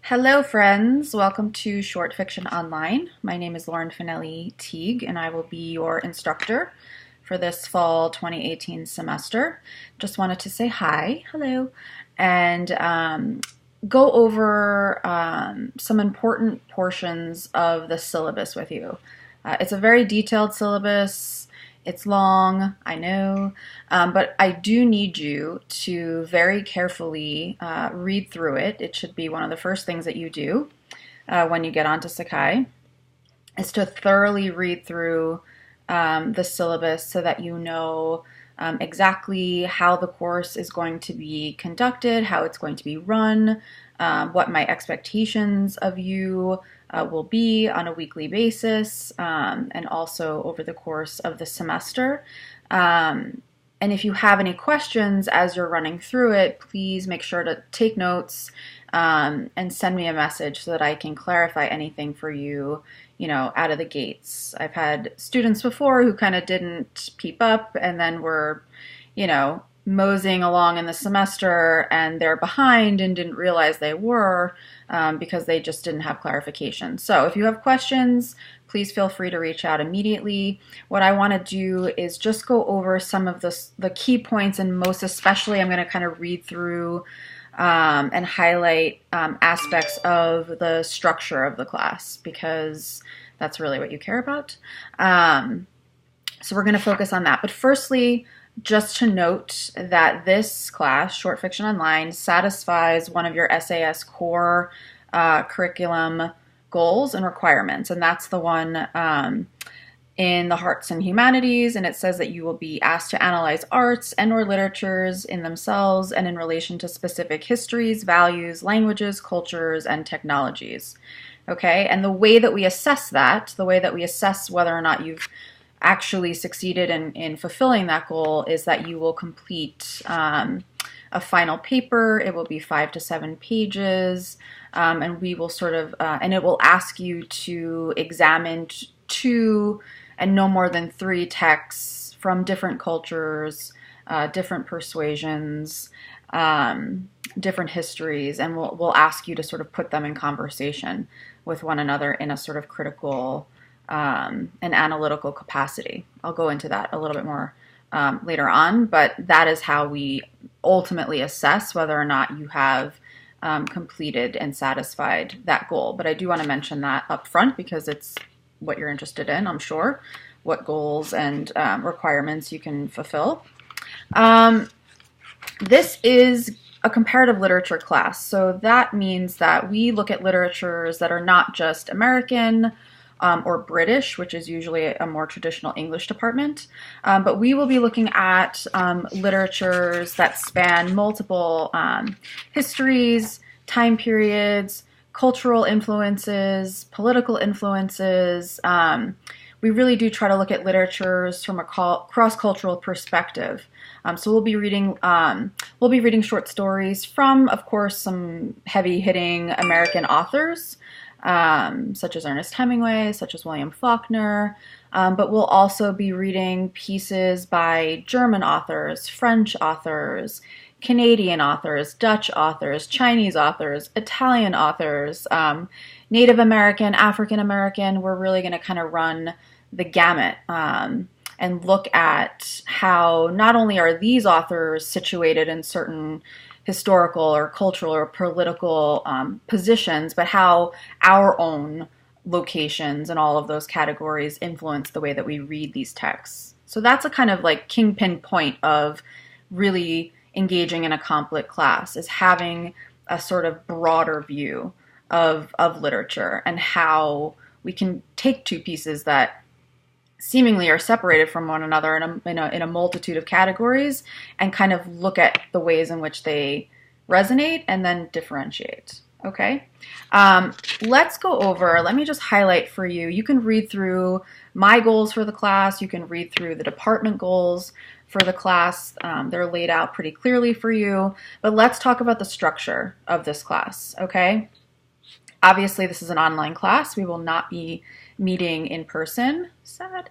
Hello, friends. Welcome to Short Fiction Online. My name is Lauren Finelli Teague, and I will be your instructor for this fall 2018 semester. Just wanted to say hi, hello, and go over some important portions of the syllabus with you. It's a very detailed syllabus. It's long, I know, but I do need you to very carefully read through it. It should be one of the first things that you do when you get onto Sakai, is to thoroughly read through the syllabus so that you know exactly how the course is going to be conducted, how it's going to be run, what my expectations of you will be on a weekly basis, and also over the course of the semester. And if you have any questions as you're running through it, please make sure to take notes and send me a message so that I can clarify anything for you, out of the gates. I've had students before who kind of didn't keep up and then were, moseying along in the semester and they're behind and didn't realize they were because they just didn't have clarification. So if you have questions, please feel free to reach out immediately. What I want to do is just go over some of the key points, and most especially I'm going to kind of read through and highlight aspects of the structure of the class, because that's really what you care about. So we're going to focus on that. But firstly, just to note that this class, Short Fiction Online, satisfies one of your SAS core curriculum goals and requirements, and that's the one in the Arts and Humanities, and it says that you will be asked to analyze arts and or literatures in themselves and in relation to specific histories, values, languages, cultures, and technologies. Okay, and the way that we assess that, the way that we assess whether or not you've actually succeeded in fulfilling that goal, is that you will complete a final paper. It will be 5 to 7 pages, and we will and it will ask you to examine 2 and no more than 3 texts from different cultures, different persuasions, different histories, and we'll ask you to sort of put them in conversation with one another in a sort of critical an analytical capacity. I'll go into that a little bit more later on, but that is how we ultimately assess whether or not you have completed and satisfied that goal. But I do want to mention that up front because it's what you're interested in, I'm sure, what goals and requirements you can fulfill. This is a comparative literature class, so that means that we look at literatures that are not just American or British, which is usually a more traditional English department, but we will be looking at literatures that span multiple histories, time periods, cultural influences, political influences. We really do try to look at literatures from a cross-cultural perspective. So we'll be reading short stories from, of course, some heavy-hitting American authors, such as Ernest Hemingway, such as William Faulkner, but we'll also be reading pieces by German authors, French authors, Canadian authors, Dutch authors, Chinese authors, Italian authors, Native American, African American. We're really going to kind of run the gamut and look at how not only are these authors situated in certain historical or cultural or political positions, but how our own locations and all of those categories influence the way that we read these texts. So that's a kind of like kingpin point of really engaging in a comp lit class, is having a sort of broader view of literature and how we can take 2 pieces that seemingly are separated from one another in a multitude of categories and kind of look at the ways in which they resonate and then differentiate. Okay, let me just highlight for you. You can read through my goals for the class. You can read through the department goals for the class. They're laid out pretty clearly for you, but let's talk about the structure of this class. Okay, obviously this is an online class. We will not be meeting in person. Sad.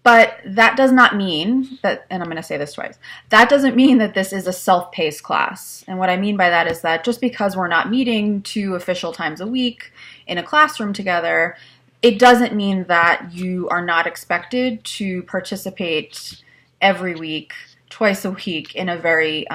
But that does not mean that, and I'm going to say this twice, that doesn't mean that this is a self-paced class. And what I mean by that is that just because we're not meeting 2 official times a week in a classroom together, it doesn't mean that you are not expected to participate every week, twice a week, in a very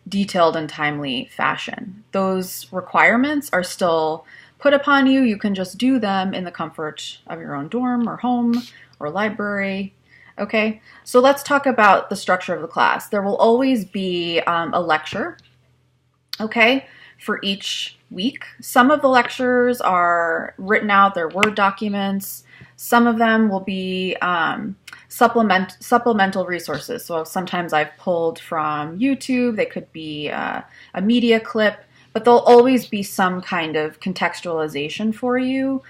detailed and timely fashion. Those requirements are still put upon you. You can just do them in the comfort of your own dorm or home or library. Okay, so let's talk about the structure of the class. There will always be a lecture, okay, for each week. Some of the lectures are written out, they're Word documents. Some of them will be supplemental resources. So sometimes I've pulled from YouTube, they could be a media clip, but there'll always be some kind of contextualization for you,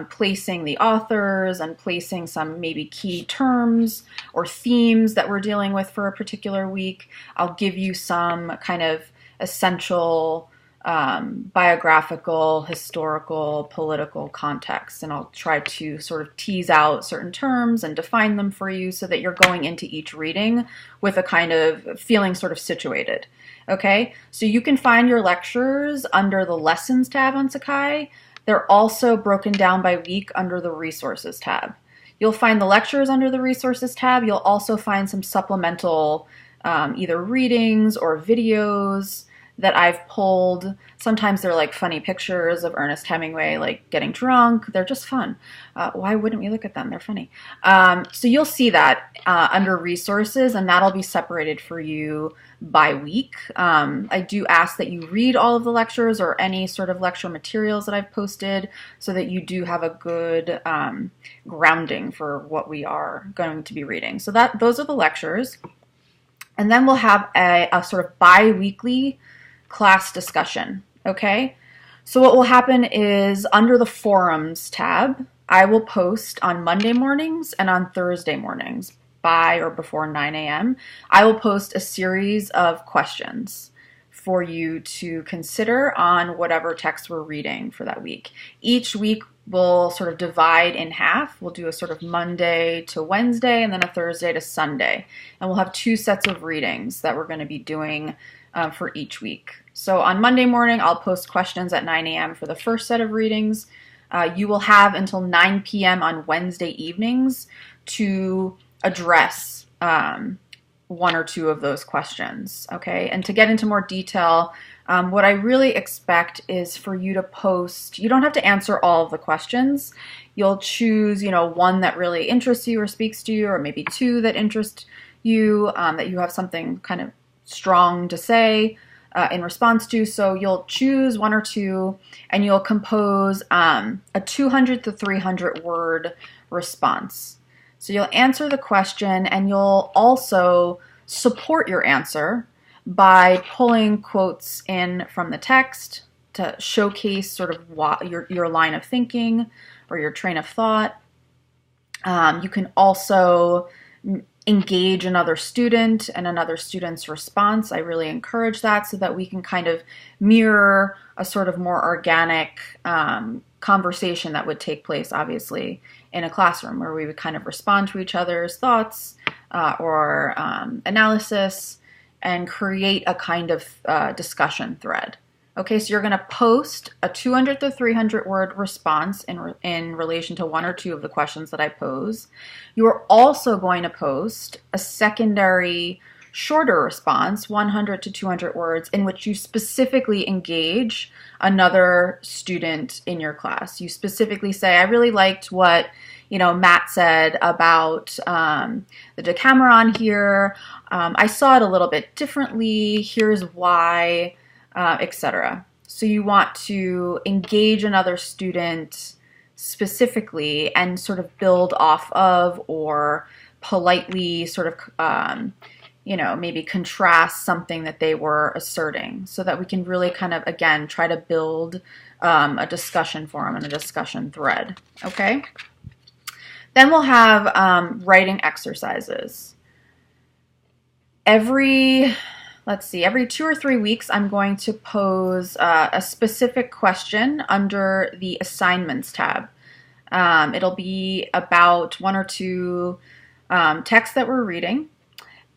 placing the authors and placing some maybe key terms or themes that we're dealing with for a particular week. I'll give you some kind of essential biographical, historical, political context, and I'll try to sort of tease out certain terms and define them for you so that you're going into each reading with a kind of feeling sort of situated. Okay, so you can find your lectures under the Lessons tab on Sakai. They're also broken down by week under the Resources tab. You'll find the lectures under the Resources tab. You'll also find some supplemental either readings or videos that I've pulled. Sometimes they're like funny pictures of Ernest Hemingway like getting drunk. They're just fun. Why wouldn't we look at them? They're funny. So you'll see that under resources, and that'll be separated for you by week. I do ask that you read all of the lectures or any sort of lecture materials that I've posted so that you do have a good grounding for what we are going to be reading. So those are the lectures. And then we'll have a sort of bi-weekly class discussion, okay? So what will happen is under the Forums tab, I will post on Monday mornings and on Thursday mornings by or before 9 a.m. I will post a series of questions for you to consider on whatever text we're reading for that week. Each week we'll sort of divide in half. We'll do a sort of Monday to Wednesday and then a Thursday to Sunday. And we'll have 2 sets of readings that we're going to be doing for each week. So on Monday morning, I'll post questions at 9 a.m. for the first set of readings. You will have until 9 p.m. on Wednesday evenings to address 1 or 2 of those questions, okay? And to get into more detail, what I really expect is for you to post, you don't have to answer all of the questions. You'll choose, one that really interests you or speaks to you, or maybe 2 that interest you, that you have something kind of strong to say in response to. So you'll choose 1 or 2 and you'll compose a 200 to 300 word response. So you'll answer the question and you'll also support your answer by pulling quotes in from the text to showcase sort of your line of thinking or your train of thought. You can also engage another student and another student's response. I really encourage that so that we can kind of mirror a sort of more organic conversation that would take place, obviously, in a classroom where we would kind of respond to each other's thoughts or analysis and create a kind of discussion thread. Okay, so you're going to post a 200 to 300 word response in relation to 1 or 2 of the questions that I pose. You are also going to post a secondary shorter response, 100 to 200 words, in which you specifically engage another student in your class. You specifically say, I really liked what Matt said about the Decameron here. I saw it a little bit differently. Here's why. Etc. So you want to engage another student specifically and sort of build off of or politely sort of, maybe contrast something that they were asserting so that we can really kind of, again, try to build a discussion forum and a discussion thread, okay? Then we'll have writing exercises. Every 2 or 3 weeks, I'm going to pose a specific question under the Assignments tab. It'll be about one or two texts that we're reading,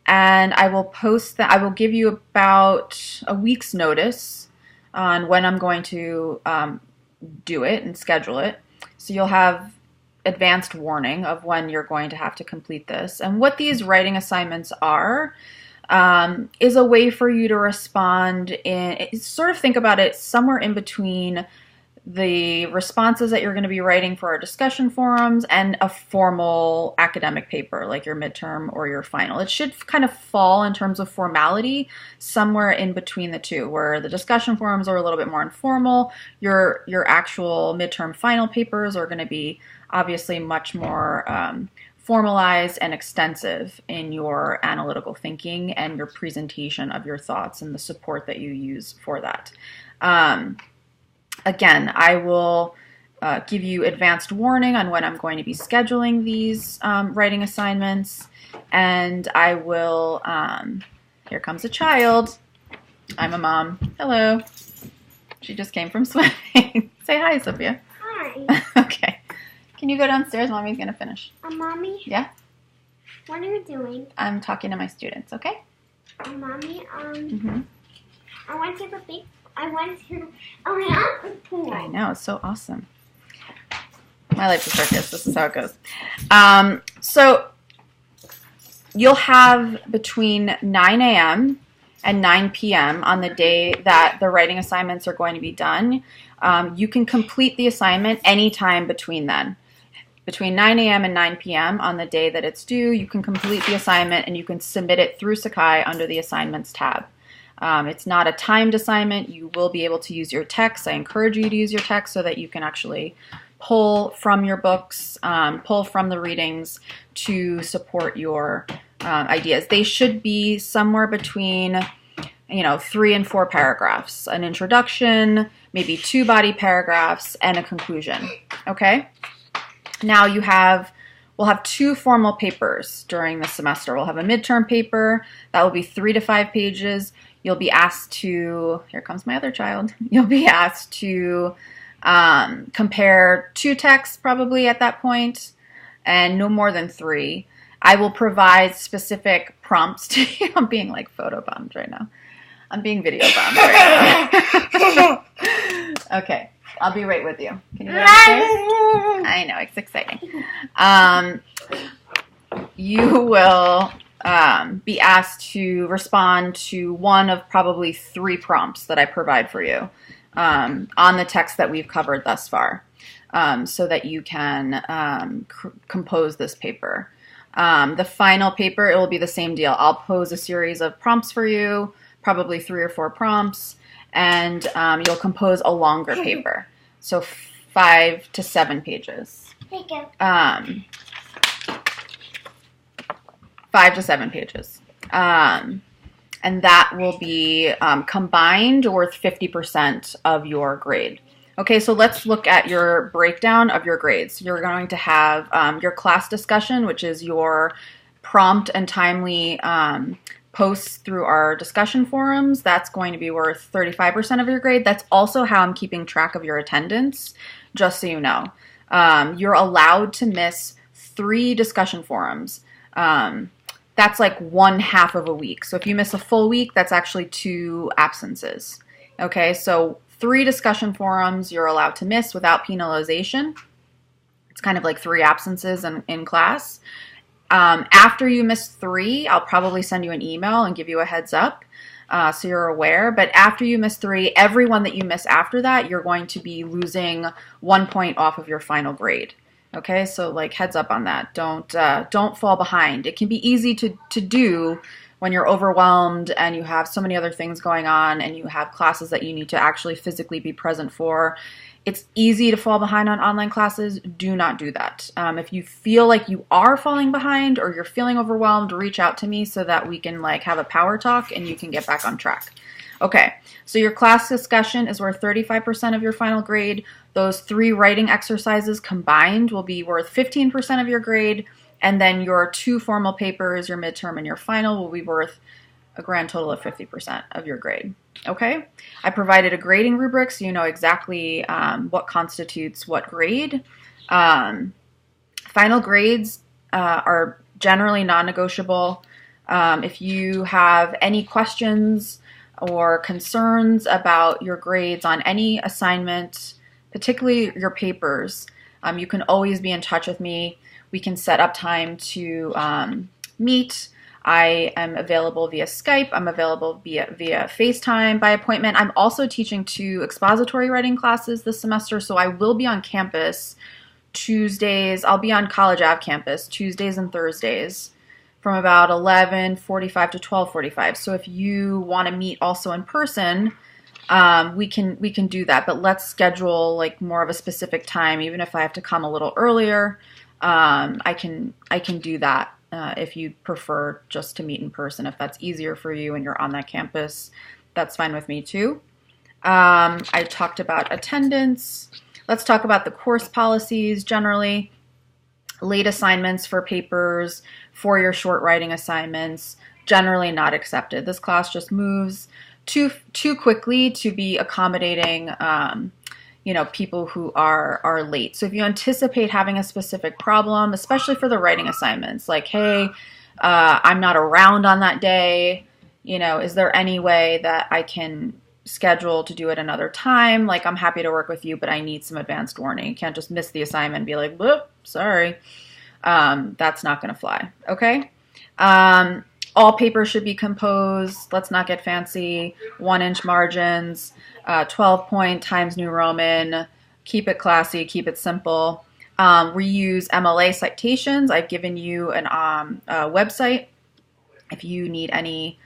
and I will post that. I will give you about a week's notice on when I'm going to do it and schedule it. So you'll have advanced warning of when you're going to have to complete this. And what these writing assignments are is a way for you to respond in, sort of think about it somewhere in between the responses that you're going to be writing for our discussion forums and a formal academic paper like your midterm or your final. It should kind of fall in terms of formality somewhere in between the two, where the discussion forums are a little bit more informal. Your actual midterm final papers are going to be obviously much more formalized and extensive in your analytical thinking and your presentation of your thoughts and the support that you use for that. Again, I will give you advanced warning on when I'm going to be scheduling these writing assignments, and I will, here comes a child. I'm a mom. Hello. She just came from swimming. Say hi, Sophia. Hi. Okay. Can you go downstairs? Mommy's going to finish. Mommy? Yeah? What are you doing? I'm talking to my students, okay? Mommy, Mm-hmm. I want to take a big... I want to around the pool. I know, it's so awesome. My life's a circus. This is how it goes. So you'll have between 9 a.m. and 9 p.m. on the day that the writing assignments are going to be done. You can complete the assignment anytime between then. Between 9 a.m. and 9 p.m. on the day that it's due, you can complete the assignment and you can submit it through Sakai under the Assignments tab. It's not a timed assignment. You will be able to use your text. I encourage you to use your text so that you can actually pull from your books, pull from the readings to support your ideas. They should be somewhere between 3 and 4 paragraphs, an introduction, maybe 2 body paragraphs, and a conclusion. Okay? Now we'll have 2 formal papers during the semester. We'll have a midterm paper that will be 3 to 5 pages. You'll be asked to, here comes my other child, you'll be asked to compare 2 texts probably at that point, and no more than 3. I will provide specific prompts to you. I'm being like photo bombed right now. I'm being video bombed right now. Okay, I'll be right with you. Can you go upstairs? I know, it's exciting. You will be asked to respond to one of probably 3 prompts that I provide for you on the text that we've covered thus far, so that you can compose this paper. The final paper, it will be the same deal. I'll pose a series of prompts for you, probably 3 or 4 prompts, and you'll compose a longer paper, so 5 to 7 pages. Thank you. 5 to 7 pages. And that will be combined worth 50% of your grade. Okay, so let's look at your breakdown of your grades. You're going to have your class discussion, which is your prompt and timely posts through our discussion forums. That's going to be worth 35% of your grade. That's also how I'm keeping track of your attendance, just so you know. You're allowed to miss 3 discussion forums. That's like 1/2 of a week. So if you miss a full week, that's actually 2 absences. Okay, so 3 discussion forums you're allowed to miss without penalization. It's kind of like 3 absences in class. After you miss 3, I'll probably send you an email and give you a heads up so you're aware. But after you miss 3, everyone that you miss after that, you're going to be losing 1 point off of your final grade. Okay, so like heads up on that. Don't fall behind. It can be easy to do when you're overwhelmed and you have so many other things going on and you have classes that you need to actually physically be present for. It's easy to fall behind on online classes. Do not do that. If you feel like you are falling behind or you're feeling overwhelmed, reach out to me so that we can like have a power talk and you can get back on track. Okay, so your class discussion is worth 35% of your final grade. Those 3 writing exercises combined will be worth 15% of your grade, and then your 2 formal papers, your midterm and your final, will be worth a grand total of 50% of your grade. Okay? I provided a grading rubric so you know exactly what constitutes what grade. Final grades are generally non-negotiable. If you have any questions or concerns about your grades on any assignment, particularly your papers, you can always be in touch with me. We can set up time to meet. I am available via Skype. I'm available via FaceTime by appointment. I'm also teaching 2 expository writing classes this semester, so I will be on campus Tuesdays. I'll be on College Ave campus Tuesdays and Thursdays from about 11:45 to 12:45. So if you want to meet also in person, we can do that. But let's schedule like more of a specific time. Even if I have to come a little earlier, I can do that. If you prefer just to meet in person, if that's easier for you and you're on that campus, that's fine with me too. I talked about attendance. Let's talk about the course policies generally. Late assignments for papers, for your short writing assignments, generally not accepted. This class just moves too quickly to be accommodating people who are late. So if you anticipate having a specific problem, especially for the writing assignments, like, hey, I'm not around on that day, is there any way that I can schedule to do it another time? Like, I'm happy to work with you, but I need some advanced warning. You can't just miss the assignment and be like, whoop, sorry. That's not going to fly. Okay. All papers should be composed. Let's not get fancy. 1-inch margins, 12-point Times New Roman. Keep it classy. Keep it simple. Reuse MLA citations. I've given you a website. If you need any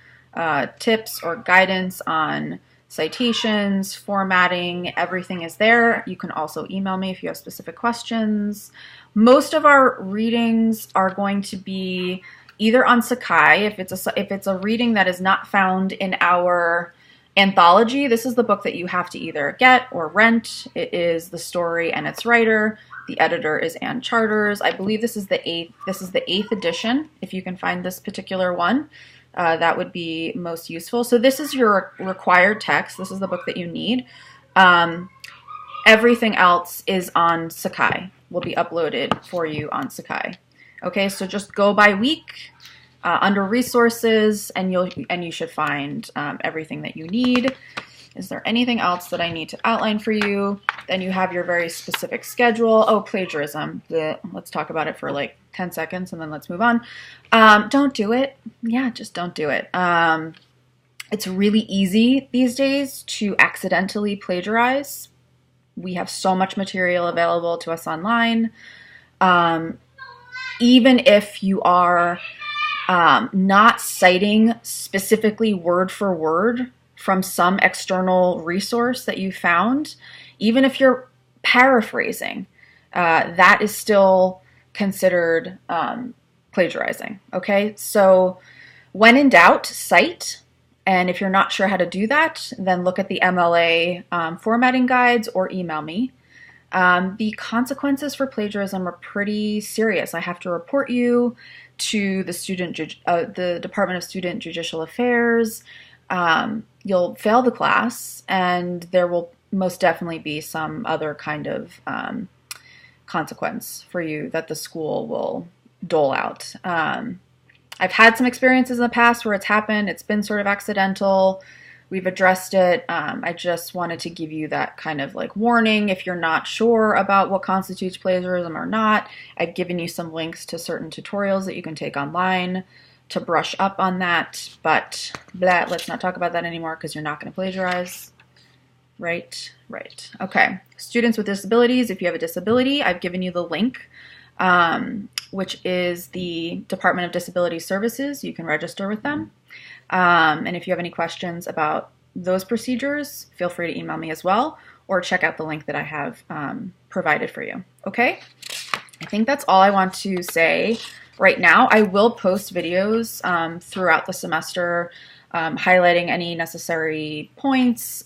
tips or guidance on citations, formatting, everything is there. You can also email me if you have specific questions. Most of our readings are going to be either on Sakai. If it's a reading that is not found in our anthology, this is the book that you have to either get or rent. It is the story and its writer. The editor is Ann Charters. I believe this is the eighth edition. If you can find this particular one, that would be most useful. So this is your required text. This is the book that you need. Everything else is on Sakai. Will be uploaded for you on Sakai. Okay, so just go by week under resources, and you should find everything that you need. Is there anything else that I need to outline for you? Then you have your very specific schedule. Oh, plagiarism. Let's talk about it for like 10 seconds and then let's move on. Don't do it. Yeah, just don't do it. It's really easy these days to accidentally plagiarize. We have so much material available to us online. Even if you are not citing specifically word for word from some external resource that you found, even if you're paraphrasing, that is still considered plagiarizing. Okay, so when in doubt, cite. And if you're not sure how to do that, then look at the MLA formatting guides or email me. The consequences for plagiarism are pretty serious. I have to report you to the Department of Student Judicial Affairs. You'll fail the class, and there will most definitely be some other kind of consequence for you that the school will dole out. I've had some experiences in the past where it's happened. It's been sort of accidental. We've addressed it. I just wanted to give you that kind of like warning. If you're not sure about what constitutes plagiarism or not, I've given you some links to certain tutorials that you can take online to brush up on that. But let's not talk about that anymore because you're not going to plagiarize. Right. Okay. Students with disabilities, if you have a disability, I've given you the link, which is the Department of Disability Services. You can register with them. And if you have any questions about those procedures, feel free to email me as well, or check out the link that I have provided for you. Okay? I think that's all I want to say right now. I will post videos throughout the semester highlighting any necessary points,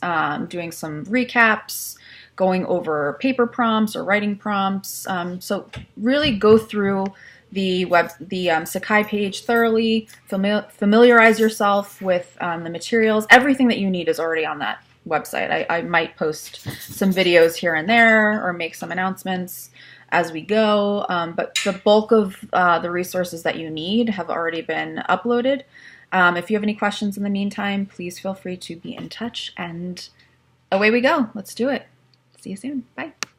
doing some recaps, going over paper prompts or writing prompts. So really go through the Sakai page thoroughly, familiarize yourself with the materials. Everything that you need is already on that website. I might post some videos here and there or make some announcements. as we go, but the bulk of the resources that you need have already been uploaded. If you have any questions in the meantime, please feel free to be in touch, and away we go. Let's do it. See you soon. Bye.